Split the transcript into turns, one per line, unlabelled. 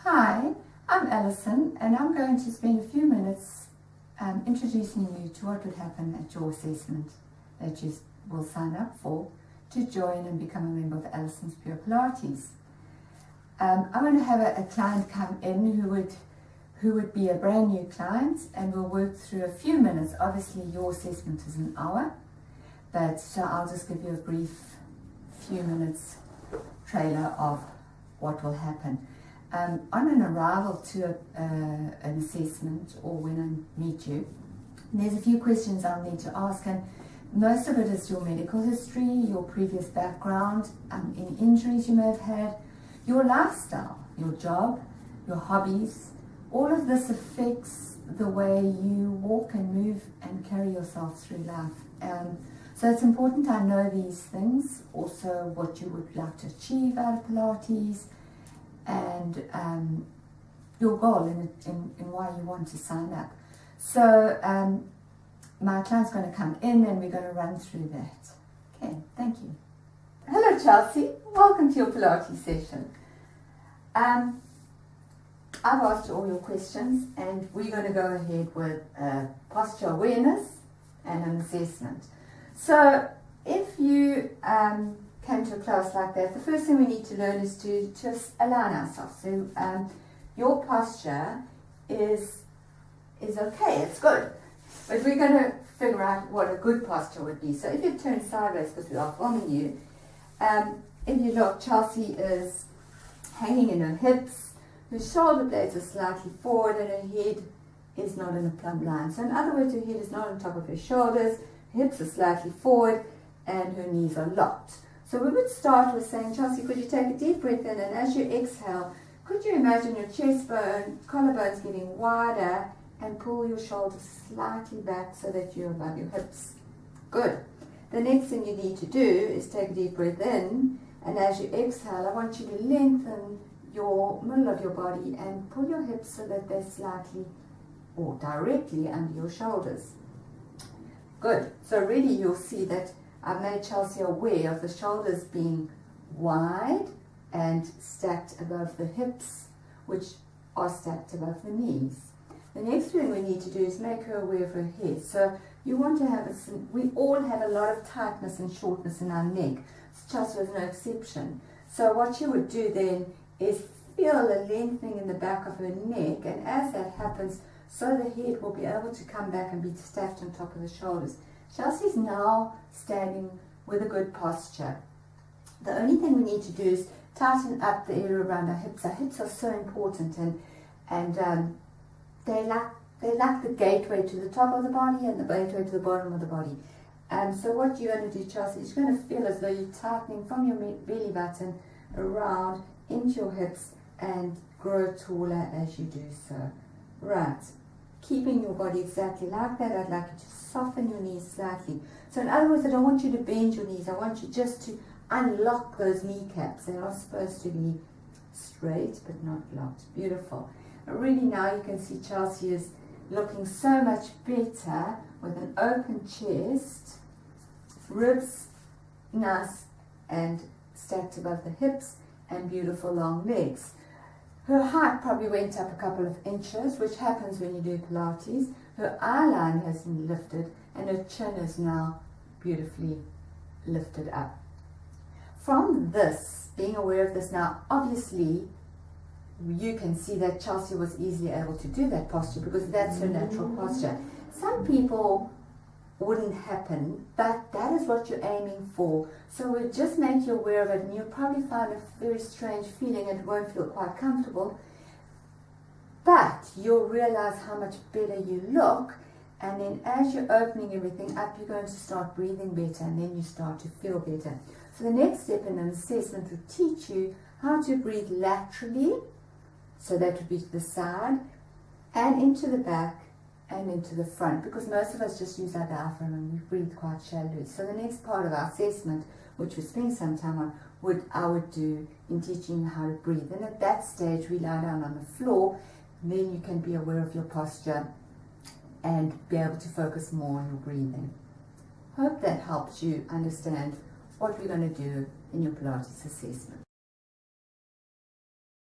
Hi, I'm Alison and I'm going to spend a few minutes introducing you to what would happen at your assessment that you will sign up for to join and become a member of Alison's Pure Pilates. I'm going to have a client come in who would be a brand new client, and we'll work through a few minutes. Obviously your assessment is an hour, but so I'll just give you a brief few minutes trailer of what will happen. On an arrival to an assessment or when I meet you, there's a few questions I'll need to ask, and most of it is your medical history, your previous background, any injuries you may have had, your lifestyle, your job, your hobbies. All of this affects the way you walk and move and carry yourself through life. So it's important I know these things, also what you would like to achieve out of Pilates, and your goal in why you want to sign up. So my client's going to come in and we're going to run through that. Okay, thank you. Hello Chelsea, welcome to your Pilates session. I've asked you all your questions and we're going to go ahead with posture awareness and an assessment. So if you came to a class like that, the first thing we need to learn is to align ourselves. So your posture is okay, it's good, but we're going to figure out what a good posture would be. So if you turn sideways, because we are filming you, if you look, Chelsea is hanging in her hips, her shoulder blades are slightly forward, and her head is not in a plumb line. So in other words, her head is not on top of her shoulders, her hips are slightly forward, and her knees are locked. So we would start with saying, Chelsea, could you take a deep breath in, and as you exhale, could you imagine your chest bone, collarbones getting wider, and pull your shoulders slightly back so that you're above your hips. Good. The next thing you need to do is take a deep breath in, and as you exhale, I want you to lengthen your middle of your body and pull your hips so that they're slightly or directly under your shoulders. Good. So really you'll see that I've made Chelsea aware of the shoulders being wide and stacked above the hips, which are stacked above the knees. The next thing we need to do is make her aware of her head. So you want to have we all have a lot of tightness and shortness in our neck. Chelsea was no exception. So what you would do then is feel a lengthening in the back of her neck, and as that happens, so the head will be able to come back and be stacked on top of the shoulders. Chelsea's now standing with a good posture. The only thing we need to do is tighten up the area around our hips. Our hips are so important, and they like the gateway to the top of the body and the gateway to the bottom of the body. So what you're going to do, Chelsea, is you're going to feel as though you're tightening from your belly button around into your hips and grow taller as you do so. Right. Keeping your body exactly like that, I'd like you to soften your knees slightly. So in other words, I don't want you to bend your knees. I want you just to unlock those kneecaps. They are supposed to be straight but not locked. Beautiful. Really now you can see Chelsea is looking so much better with an open chest, ribs nice and stacked above the hips, and beautiful long legs. Her height probably went up a couple of inches, which happens when you do Pilates. Her eye line has been lifted and her chin is now beautifully lifted up. From this, being aware of this now, obviously you can see that Chelsea was easily able to do that posture because that's her natural posture. Some people wouldn't happen, but that is what you're aiming for. So we'll just make you aware of it, and you'll probably find a very strange feeling and won't feel quite comfortable, but you'll realize how much better you look, and then as you're opening everything up, you're going to start breathing better, and then you start to feel better. So the next step in an assessment will teach you how to breathe laterally, so that would be to the side and into the back and into the front, because most of us just use our diaphragm and we breathe quite shallowly. So the next part of our assessment, which we spend some time on, I would do in teaching you how to breathe. And at that stage we lie down on the floor, and then you can be aware of your posture and be able to focus more on your breathing. Hope that helps you understand what we're going to do in your Pilates assessment.